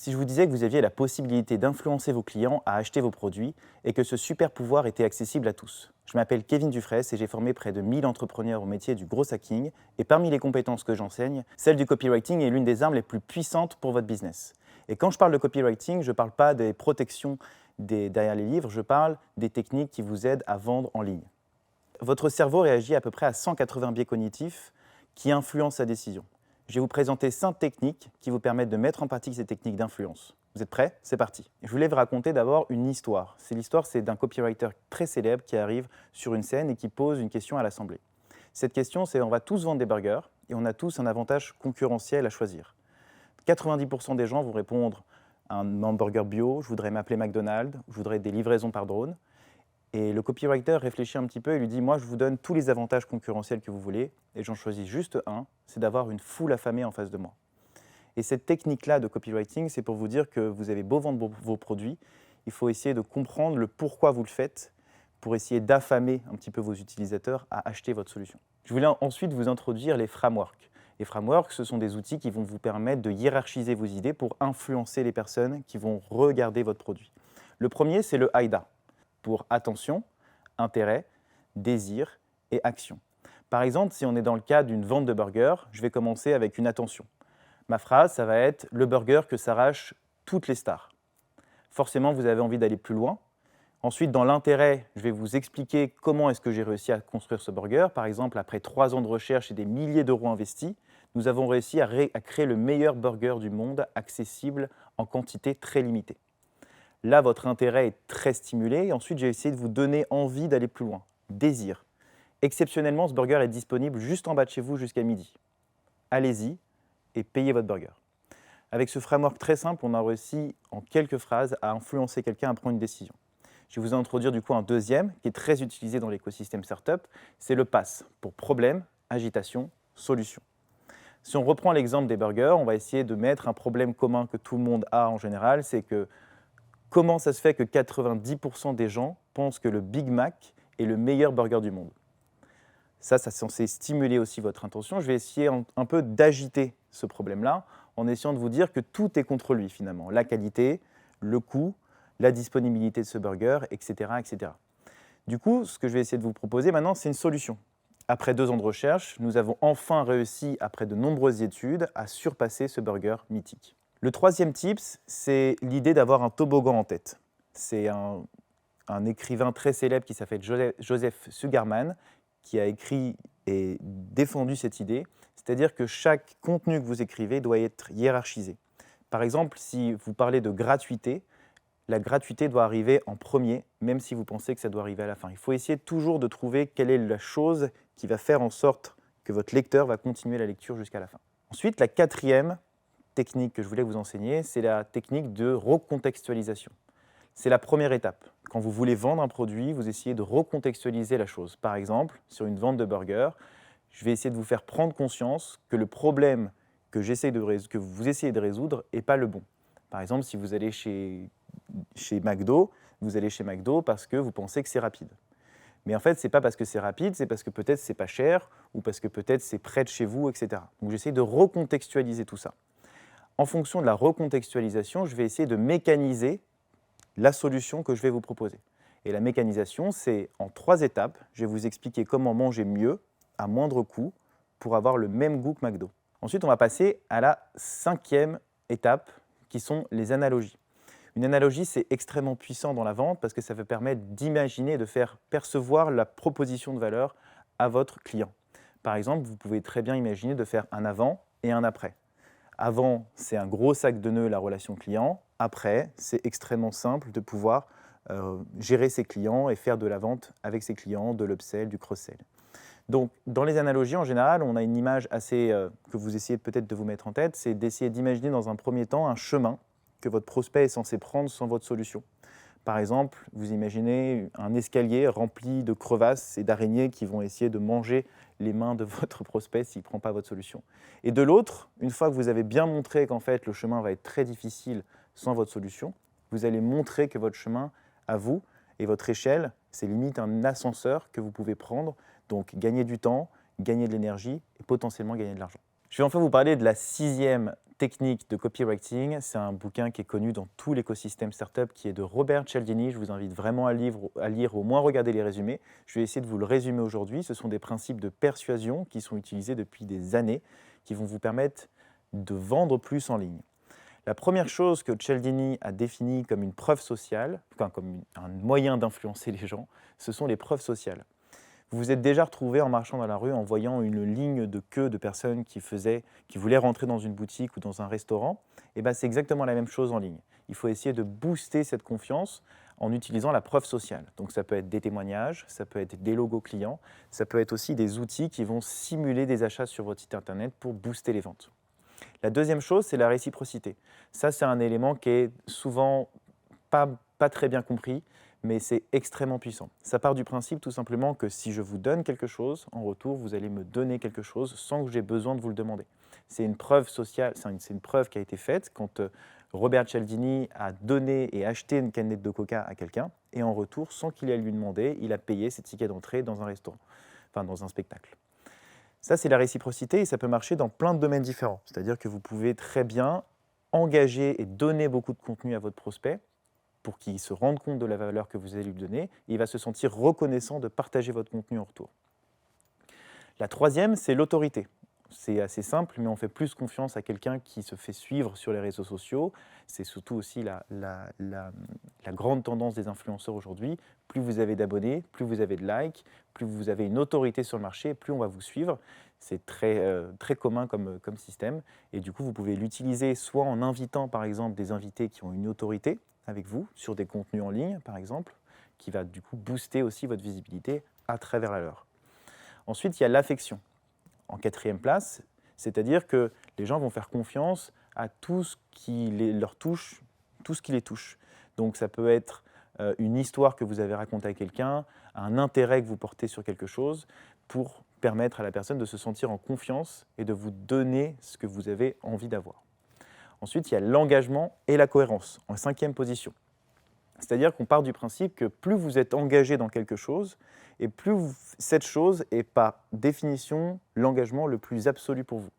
Si je vous disais que vous aviez la possibilité d'influencer vos clients à acheter vos produits et que ce super pouvoir était accessible à tous. Je m'appelle Kevin Dufresne et j'ai formé près de 1000 entrepreneurs au métier du gros hacking. Et parmi les compétences que j'enseigne, celle du copywriting est l'une des armes les plus puissantes pour votre business. Et quand je parle de copywriting, je ne parle pas des protections derrière les livres, je parle des techniques qui vous aident à vendre en ligne. Votre cerveau réagit à peu près à 180 biais cognitifs qui influencent sa décision. Je vais vous présenter 5 techniques qui vous permettent de mettre en pratique ces techniques d'influence. Vous êtes prêts? C'est parti. Je voulais vous raconter d'abord une histoire. L'histoire, c'est d'un copywriter très célèbre qui arrive sur une scène et qui pose une question à l'assemblée. Cette question, c'est on va tous vendre des burgers et on a tous un avantage concurrentiel à choisir. 90% des gens vont répondre un hamburger bio, je voudrais m'appeler McDonald's, je voudrais des livraisons par drone. Et le copywriter réfléchit un petit peu et lui dit « Moi, je vous donne tous les avantages concurrentiels que vous voulez et j'en choisis juste un, c'est d'avoir une foule affamée en face de moi. » Et cette technique-là de copywriting, c'est pour vous dire que vous avez beau vendre vos produits, il faut essayer de comprendre le pourquoi vous le faites pour essayer d'affamer un petit peu vos utilisateurs à acheter votre solution. Je voulais ensuite vous introduire les frameworks. Les frameworks, ce sont des outils qui vont vous permettre de hiérarchiser vos idées pour influencer les personnes qui vont regarder votre produit. Le premier, c'est le AIDA, pour attention, intérêt, désir et action. Par exemple, si on est dans le cas d'une vente de burger, je vais commencer avec une attention. Ma phrase, ça va être « le burger que s'arrachent toutes les stars ». Forcément, vous avez envie d'aller plus loin. Ensuite, dans l'intérêt, je vais vous expliquer comment est-ce que j'ai réussi à construire ce burger. Par exemple, après 3 ans de recherche et des milliers d'euros investis, nous avons réussi à créer le meilleur burger du monde, accessible en quantité très limitée. Là, votre intérêt est très stimulé. Et ensuite, j'ai essayé de vous donner envie d'aller plus loin. Désir. Exceptionnellement, ce burger est disponible juste en bas de chez vous jusqu'à midi. Allez-y et payez votre burger. Avec ce framework très simple, on a réussi en quelques phrases à influencer quelqu'un à prendre une décision. Je vais vous introduire du coup un deuxième qui est très utilisé dans l'écosystème startup, c'est le PASS pour problème, agitation, solution. Si on reprend l'exemple des burgers, on va essayer de mettre un problème commun que tout le monde a en général, c'est que comment ça se fait que 90% des gens pensent que le Big Mac est le meilleur burger du monde? Ça c'est censé stimuler aussi votre intention. Je vais essayer un peu d'agiter ce problème-là en essayant de vous dire que tout est contre lui finalement. La qualité, le coût, la disponibilité de ce burger, etc., etc. Du coup, ce que je vais essayer de vous proposer maintenant, c'est une solution. Après 2 ans de recherche, nous avons enfin réussi, après de nombreuses études, à surpasser ce burger mythique. Le troisième tips, c'est l'idée d'avoir un toboggan en tête. C'est un écrivain très célèbre qui s'appelle Joseph Sugarman qui a écrit et défendu cette idée, c'est-à-dire que chaque contenu que vous écrivez doit être hiérarchisé. Par exemple, si vous parlez de gratuité, la gratuité doit arriver en premier, même si vous pensez que ça doit arriver à la fin. Il faut essayer toujours de trouver quelle est la chose qui va faire en sorte que votre lecteur va continuer la lecture jusqu'à la fin. Ensuite, la quatrième technique que je voulais vous enseigner, c'est la technique de recontextualisation. C'est la première étape. Quand vous voulez vendre un produit, vous essayez de recontextualiser la chose. Par exemple, sur une vente de burger, je vais essayer de vous faire prendre conscience que le problème que vous essayez de résoudre n'est pas le bon. Par exemple, si vous allez chez McDo, vous allez chez McDo parce que vous pensez que c'est rapide. Mais en fait, ce n'est pas parce que c'est rapide, c'est parce que peut-être c'est pas cher ou parce que peut-être c'est près de chez vous, etc. Donc j'essaie de recontextualiser tout ça. En fonction de la recontextualisation, je vais essayer de mécaniser la solution que je vais vous proposer. Et la mécanisation, c'est en 3 étapes. Je vais vous expliquer comment manger mieux, à moindre coût, pour avoir le même goût que McDo. Ensuite, on va passer à la 5e étape, qui sont les analogies. Une analogie, c'est extrêmement puissant dans la vente parce que ça va permettre d'imaginer, de faire percevoir la proposition de valeur à votre client. Par exemple, vous pouvez très bien imaginer de faire un avant et un après. Avant, c'est un gros sac de nœuds, la relation client. Après, c'est extrêmement simple de pouvoir gérer ses clients et faire de la vente avec ses clients, de l'upsell, du cross-sell. Donc, dans les analogies, en général, on a une image assez que vous essayez peut-être de vous mettre en tête, c'est d'essayer d'imaginer dans un premier temps un chemin que votre prospect est censé prendre sans votre solution. Par exemple, vous imaginez un escalier rempli de crevasses et d'araignées qui vont essayer de manger les mains de votre prospect s'il ne prend pas votre solution. Et de l'autre, une fois que vous avez bien montré qu'en fait le chemin va être très difficile sans votre solution, vous allez montrer que votre chemin à vous et votre échelle, c'est limite un ascenseur que vous pouvez prendre, donc gagner du temps, gagner de l'énergie et potentiellement gagner de l'argent. Je vais enfin vous parler de la 6e techniques de copywriting. C'est un bouquin qui est connu dans tout l'écosystème startup, qui est de Robert Cialdini. Je vous invite vraiment à lire, au moins regarder les résumés. Je vais essayer de vous le résumer aujourd'hui. Ce sont des principes de persuasion qui sont utilisés depuis des années, qui vont vous permettre de vendre plus en ligne. La première chose que Cialdini a définie comme une preuve sociale, comme un moyen d'influencer les gens, ce sont les preuves sociales. Vous vous êtes déjà retrouvé en marchant dans la rue en voyant une ligne de queue de personnes qui voulaient rentrer dans une boutique ou dans un restaurant. Et ben, c'est exactement la même chose en ligne. Il faut essayer de booster cette confiance en utilisant la preuve sociale. Donc ça peut être des témoignages, ça peut être des logos clients, ça peut être aussi des outils qui vont simuler des achats sur votre site internet pour booster les ventes. La deuxième chose, c'est la réciprocité. Ça, c'est un élément qui est souvent pas très bien compris, mais c'est extrêmement puissant. Ça part du principe tout simplement que si je vous donne quelque chose, en retour, vous allez me donner quelque chose sans que j'ai besoin de vous le demander. C'est une preuve sociale, c'est une preuve qui a été faite quand Robert Cialdini a donné et acheté une canette de coca à quelqu'un, et en retour, sans qu'il ait à lui demander, il a payé ses tickets d'entrée dans un restaurant, enfin dans un spectacle. Ça, c'est la réciprocité et ça peut marcher dans plein de domaines différents. C'est-à-dire que vous pouvez très bien engager et donner beaucoup de contenu à votre prospect pour qu'il se rende compte de la valeur que vous allez lui donner et il va se sentir reconnaissant de partager votre contenu en retour. La troisième, c'est l'autorité. C'est assez simple, mais on fait plus confiance à quelqu'un qui se fait suivre sur les réseaux sociaux. C'est surtout aussi la grande tendance des influenceurs aujourd'hui. Plus vous avez d'abonnés, plus vous avez de likes, plus vous avez une autorité sur le marché, plus on va vous suivre. C'est très commun comme système. Et du coup, vous pouvez l'utiliser soit en invitant, par exemple, des invités qui ont une autorité avec vous, sur des contenus en ligne, par exemple, qui va du coup booster aussi votre visibilité à travers la leur. Ensuite, il y a l'affection. En quatrième place, c'est-à-dire que les gens vont faire confiance à tout ce qui leur touche, tout ce qui les touche. Donc ça peut être une histoire que vous avez racontée à quelqu'un, un intérêt que vous portez sur quelque chose, pour permettre à la personne de se sentir en confiance et de vous donner ce que vous avez envie d'avoir. Ensuite, il y a l'engagement et la cohérence, en cinquième position. C'est-à-dire qu'on part du principe que plus vous êtes engagé dans quelque chose, et plus cette chose est par définition l'engagement le plus absolu pour vous.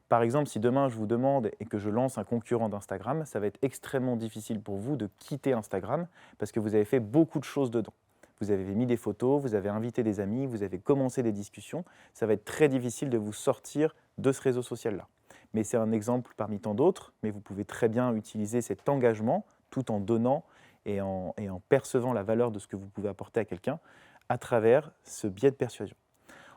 Par exemple, si demain je vous demande et que je lance un concurrent d'Instagram, ça va être extrêmement difficile pour vous de quitter Instagram parce que vous avez fait beaucoup de choses dedans. Vous avez mis des photos, vous avez invité des amis, vous avez commencé des discussions. Ça va être très difficile de vous sortir de ce réseau social-là. Mais c'est un exemple parmi tant d'autres, mais vous pouvez très bien utiliser cet engagement tout en donnant et en percevant la valeur de ce que vous pouvez apporter à quelqu'un à travers ce biais de persuasion.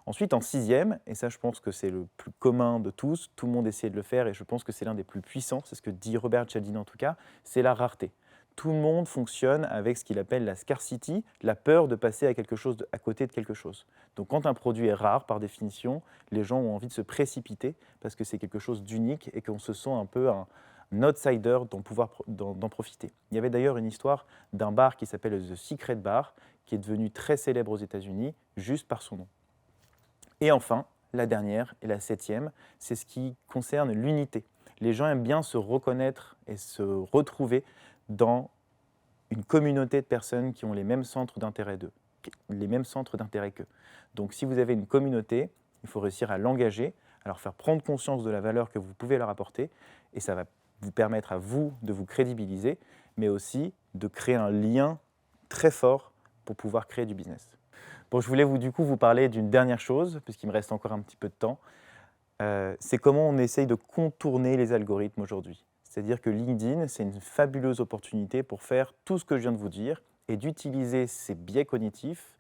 Ensuite, en sixième, et ça je pense que c'est le plus commun de tous, tout le monde essaie de le faire et je pense que c'est l'un des plus puissants, c'est ce que dit Robert Cialdini en tout cas, c'est la rareté. Tout le monde fonctionne avec ce qu'il appelle la scarcity, la peur de passer à côté de quelque chose. Donc quand un produit est rare, par définition, les gens ont envie de se précipiter parce que c'est quelque chose d'unique et qu'on se sent un peu un outsider d'en profiter. Il y avait d'ailleurs une histoire d'un bar qui s'appelle The Secret Bar, qui est devenu très célèbre aux États-Unis juste par son nom. Et enfin, la dernière et la septième, c'est ce qui concerne l'unité. Les gens aiment bien se reconnaître et se retrouver dans une communauté de personnes qui ont les mêmes centres d'intérêt qu'eux. Donc si vous avez une communauté, il faut réussir à l'engager, à leur faire prendre conscience de la valeur que vous pouvez leur apporter, et ça va vous permettre à vous de vous crédibiliser, mais aussi de créer un lien très fort pour pouvoir créer du business. Bon, je voulais vous parler d'une dernière chose, puisqu'il me reste encore un petit peu de temps. C'est comment on essaye de contourner les algorithmes aujourd'hui. C'est-à-dire que LinkedIn, c'est une fabuleuse opportunité pour faire tout ce que je viens de vous dire et d'utiliser ces biais cognitifs.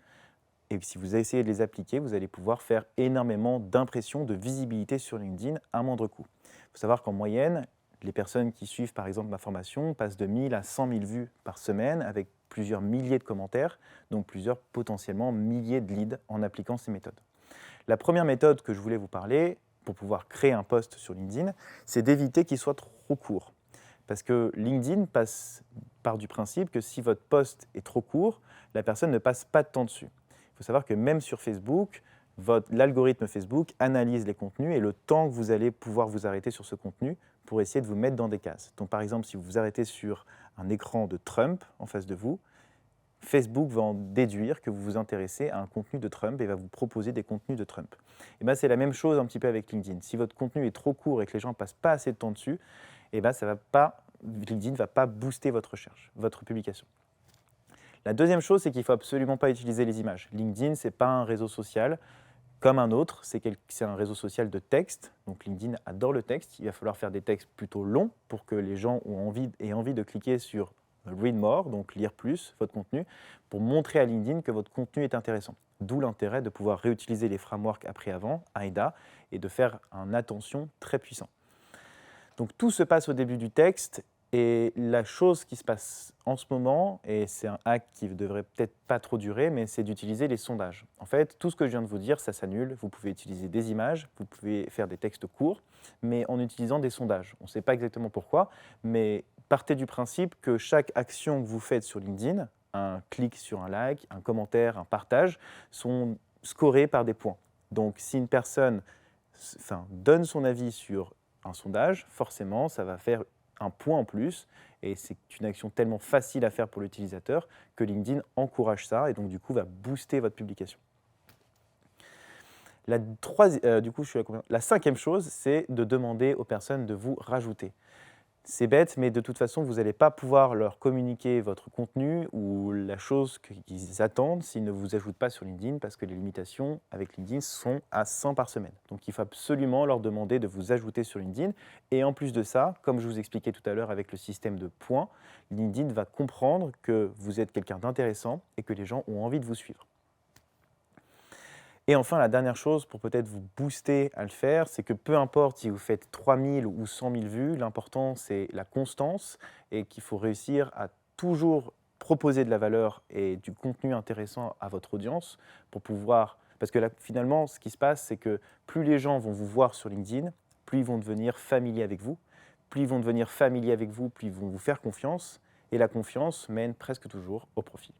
Et si vous essayez de les appliquer, vous allez pouvoir faire énormément d'impressions, de visibilité sur LinkedIn à moindre coût. Il faut savoir qu'en moyenne, les personnes qui suivent par exemple ma formation passent de 1000 à 100 000 vues par semaine avec plusieurs milliers de commentaires, donc plusieurs potentiellement milliers de leads en appliquant ces méthodes. La première méthode que je voulais vous parler pour pouvoir créer un post sur LinkedIn, c'est d'éviter qu'il soit trop court. Parce que LinkedIn part du principe que si votre post est trop court, la personne ne passe pas de temps dessus. Il faut savoir que même sur Facebook, l'algorithme Facebook analyse les contenus et le temps que vous allez pouvoir vous arrêter sur ce contenu pour essayer de vous mettre dans des cases. Donc par exemple, si vous vous arrêtez sur un écran de Trump en face de vous, Facebook va en déduire que vous vous intéressez à un contenu de Trump et va vous proposer des contenus de Trump. Et ben, c'est la même chose un petit peu avec LinkedIn. Si votre contenu est trop court et que les gens ne passent pas assez de temps dessus, et ben, LinkedIn ne va pas booster votre recherche, votre publication. La deuxième chose, c'est qu'il ne faut absolument pas utiliser les images. LinkedIn, ce n'est pas un réseau social comme un autre, c'est un réseau social de texte. Donc LinkedIn adore le texte. Il va falloir faire des textes plutôt longs pour que les gens aient envie de cliquer sur Read More, donc lire plus votre contenu, pour montrer à LinkedIn que votre contenu est intéressant. D'où l'intérêt de pouvoir réutiliser les frameworks après-avant, AIDA, et de faire un attention très puissant. Donc tout se passe au début du texte. Et la chose qui se passe en ce moment, et c'est un hack qui ne devrait peut-être pas trop durer, mais c'est d'utiliser les sondages. En fait, tout ce que je viens de vous dire, ça s'annule. Vous pouvez utiliser des images, vous pouvez faire des textes courts, mais en utilisant des sondages. On ne sait pas exactement pourquoi, mais partez du principe que chaque action que vous faites sur LinkedIn, un clic sur un like, un commentaire, un partage, sont scorés par des points. Donc si une personne donne son avis sur un sondage, forcément, ça va faire un point en plus, et c'est une action tellement facile à faire pour l'utilisateur que LinkedIn encourage ça et donc du coup va booster votre publication. La cinquième chose, c'est de demander aux personnes de vous rajouter. C'est bête, mais de toute façon, vous n'allez pas pouvoir leur communiquer votre contenu ou la chose qu'ils attendent s'ils ne vous ajoutent pas sur LinkedIn, parce que les limitations avec LinkedIn sont à 100 par semaine. Donc il faut absolument leur demander de vous ajouter sur LinkedIn. Et en plus de ça, comme je vous expliquais tout à l'heure avec le système de points, LinkedIn va comprendre que vous êtes quelqu'un d'intéressant et que les gens ont envie de vous suivre. Et enfin, la dernière chose pour peut-être vous booster à le faire, c'est que peu importe si vous faites 3000 ou 100 000 vues, l'important c'est la constance et qu'il faut réussir à toujours proposer de la valeur et du contenu intéressant à votre audience pour pouvoir... Parce que là, finalement, ce qui se passe, c'est que plus les gens vont vous voir sur LinkedIn, plus ils vont devenir familiers avec vous. Plus ils vont devenir familiers avec vous, plus ils vont vous faire confiance. Et la confiance mène presque toujours au profit.